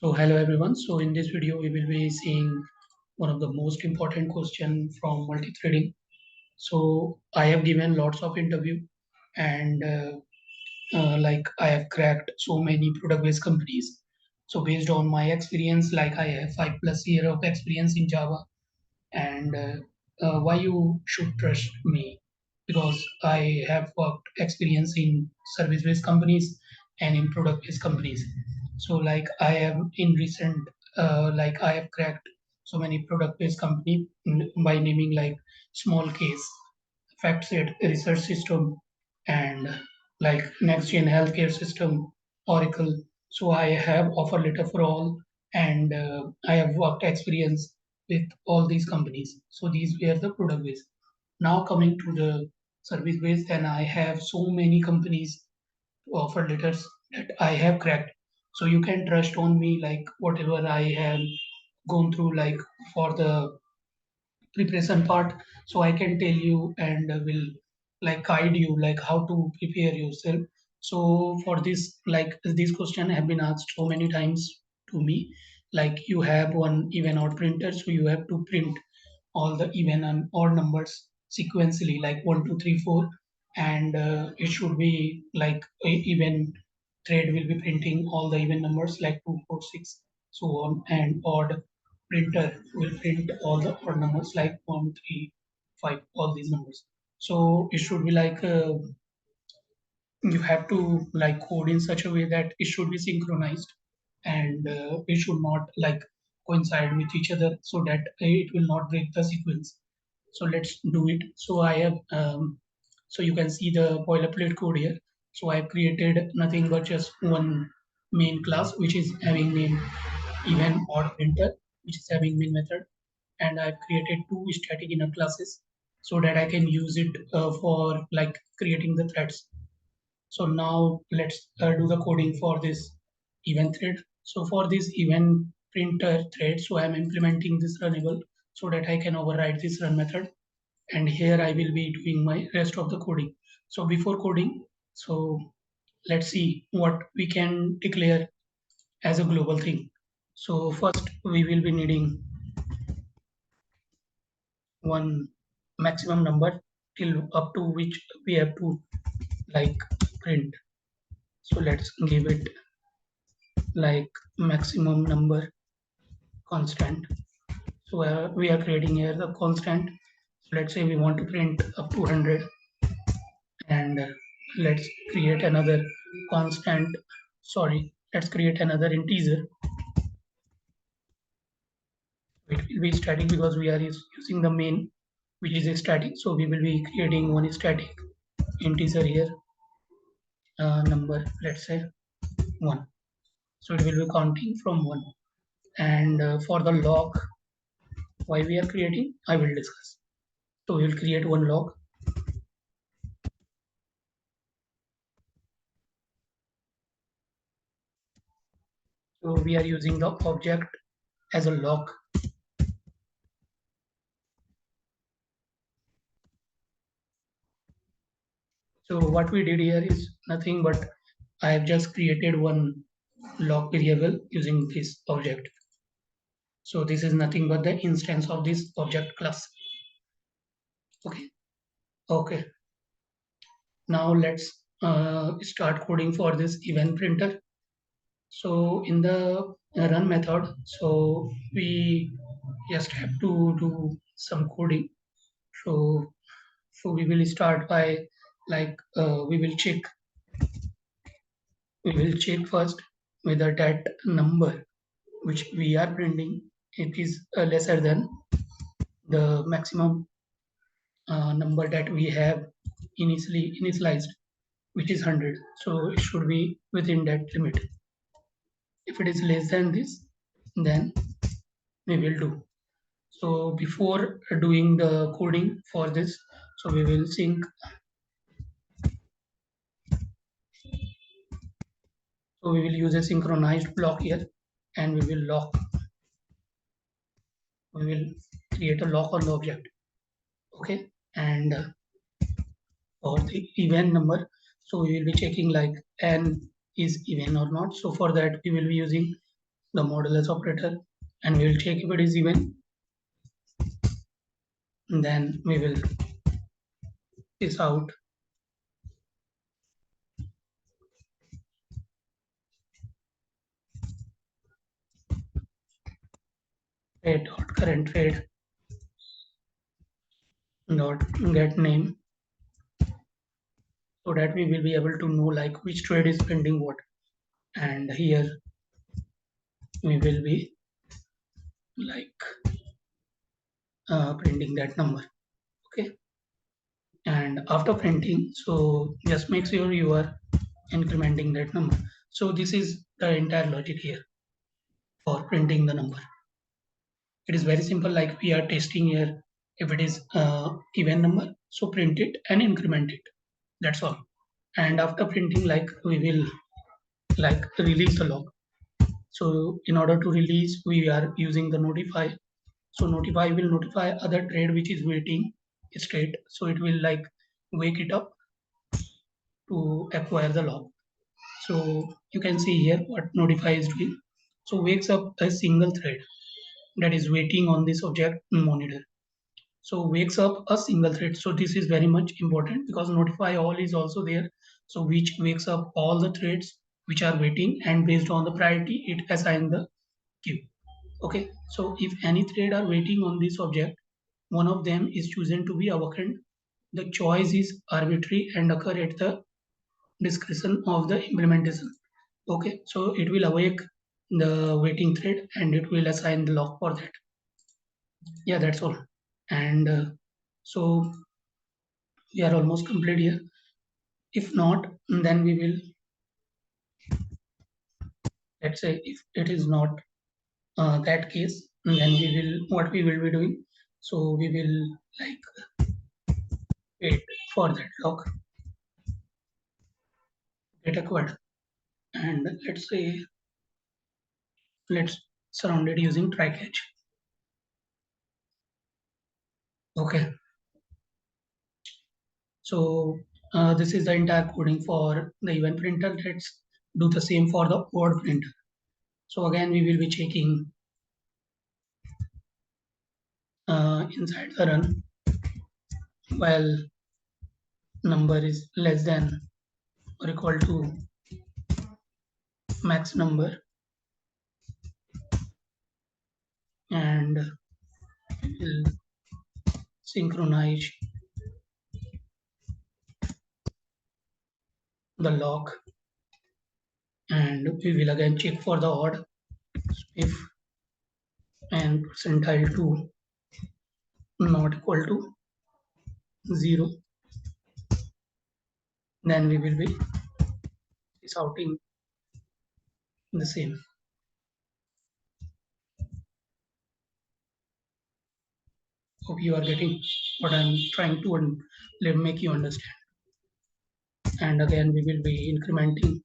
So hello everyone. So in this video, we will be seeing one of the most important question from multi-threading. So I have given lots of interview and like I have cracked so many product-based companies. So based on my experience, like I have 5+ year of experience in Java and why you should trust me because I have worked experience in service-based companies and in product-based companies. So like I am in recent like I have cracked so many product-based company by naming like small case FactSet research system and like next gen healthcare system Oracle. So I have offer letter for all and I have worked experience with all these companies. So these were the product based. Now coming to the service based, and I have so many companies to offer letters that I have cracked. So you can trust on me like whatever I have gone through like for the preparation part. So I can tell you and will like guide you like how to prepare yourself. So for this like this question have been asked so many times to me, like you have one even odd printer, so you have to print all the even and odd numbers sequentially like 1 2 3 4, and it should be like even thread will be printing all the even numbers like 2 4 6 so on, and odd printer will print all the odd numbers like 1 3 5, all these numbers. So it should be like you have to like code in such a way that it should be synchronized and it should not like coincide with each other so that it will not break the sequence. So let's do it. So I have so you can see the boilerplate code here. So I've created nothing but just one main class which is having name even odd printer, which is having main method, and I've created two static inner classes so that I can use it for like creating the threads. So now let's do the coding for this event thread. So for this event printer thread, so I'm implementing this runnable so that I can override this run method. And here I will be doing my rest of the coding. So before coding, so let's see what we can declare as a global thing. So first we will be needing one maximum number till up to which we have to like print. So let's give it like maximum number constant. So we are creating here the constant. So let's say we want to print up to 100, and let's create another constant. Sorry, let's create another integer. It will be static because we are using the main, which is a static. So we will be creating one static integer here, number, let's say 1. So it will be counting from 1. And for the log, why we are creating, I will discuss. So we will create one log. So we are using the object as a log. So what we did here is nothing but I have just created one log variable using this object. So this is nothing but the instance of this object class. Okay. Okay. Now let's start coding for this event printer. So in the run method, so we just have to do some coding. So we will start by like we will check first whether that number which we are printing it is lesser than the maximum number that we have initially initialized, which is 100. So it should be within that limit. If it is less than this, then we will do. So before doing the coding for this, so we will sync. So we will use a synchronized block here, and we will lock. We will create a lock on the object. Okay, and for the even number, so we will be checking like n is even or not. So for that we will be using the modulus operator, and we will check if it is even. And then we will this out trade dot current trade dot get name, so that we will be able to know like which trade is pending what. And here we will be like printing that number. Okay, and after printing, so just make sure you are incrementing that number. So this is the entire logic here for printing the number. It is very simple, like we are testing here. If it is even number, so print it and increment it. That's all. And after printing, like we will like release the log. So in order to release, we are using the notify. So notify will notify other trade which is waiting state. So it will like wake it up to acquire the log. So you can see here what notify is doing. So wakes up a single thread that is waiting on this object monitor. So wakes up a single thread. So this is very much important because notify all is also there. So which wakes up all the threads which are waiting, and based on the priority, it assign the queue. Okay. So if any thread are waiting on this object, one of them is chosen to be awakened. The choice is arbitrary and occur at the discretion of the implementation. Okay. So it will awake the waiting thread and it will assign the lock for that. Yeah, that's all. And so we are almost complete here. If not, then we will, let's say if it is not that case, then we will, what we will be doing. So we will like wait for that lock get acquired. And let's say, let's surround it using try catch. Okay. So this is the entire coding for the event printer. Let's do the same for the word printer. So again, we will be checking inside the run while number is less than or equal to max number, and we'll synchronize the lock, and we will again check for the odd. If and percentile 2 not equal to 0, then we will be shouting the same. Hope you are getting what I'm trying to make you understand. And again, we will be incrementing,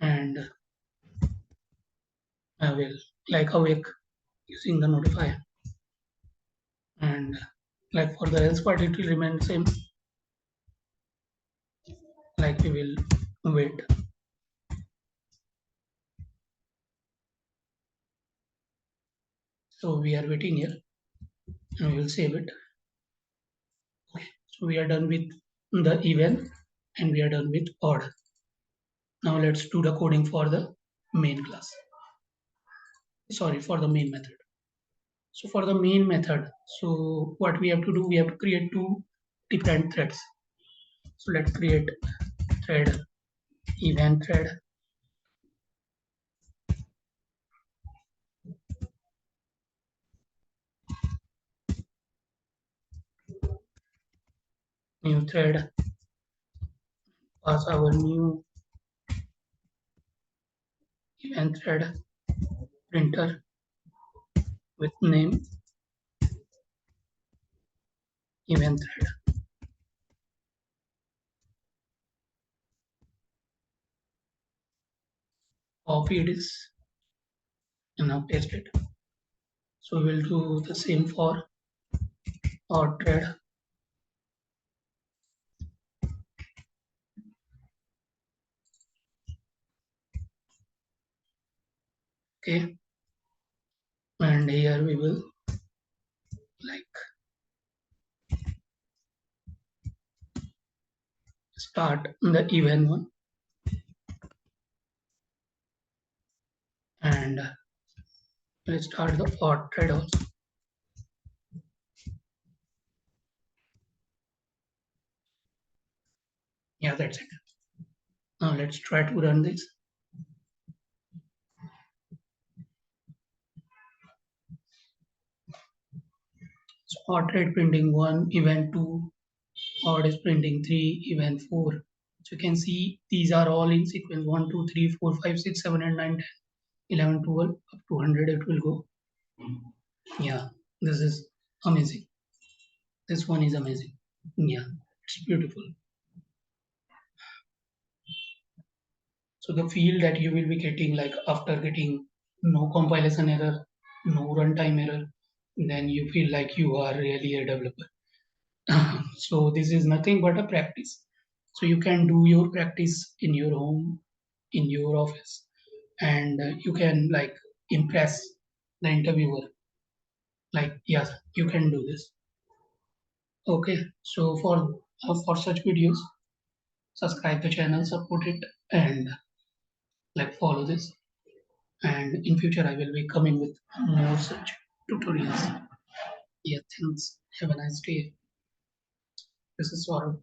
and I will like awake using the notifier, and like for the else part, it will remain same. Like we will wait. So we are waiting here, and we will save it. Okay. So we are done with the even, and we are done with odd. Now let's do the coding for the main class. Sorry, for the main method. So for the main method, so what we have to do, we have to create two different threads. So let's create thread, event thread, new thread, pass our new event thread printer with name event thread. Copy this and now paste it. So we'll do the same for our thread. Okay, and here we will like start the even one, and let's start the odd thread also. Yeah, that's it. Now let's try to run this. So odd thread printing 1, event 2, odd is printing 3, event 4. So you can see these are all in sequence 1, 2, 3, 4, 5, 6, 7, and 9, 10, 11, 12, up to 100 it will go. Yeah, this is amazing. This one is amazing. Yeah, it's beautiful. So the feel that you will be getting like after getting no compilation error, no runtime error, then you feel like you are really a developer. So this is nothing but a practice. So you can do your practice in your home, in your office, and you can like impress the interviewer. Like yes, you can do this. Okay, so for such videos, subscribe the channel, support it, and like follow this. And in future, I will be coming with more such tutorials. Yeah, thanks. Have a nice day. This is Saurabh.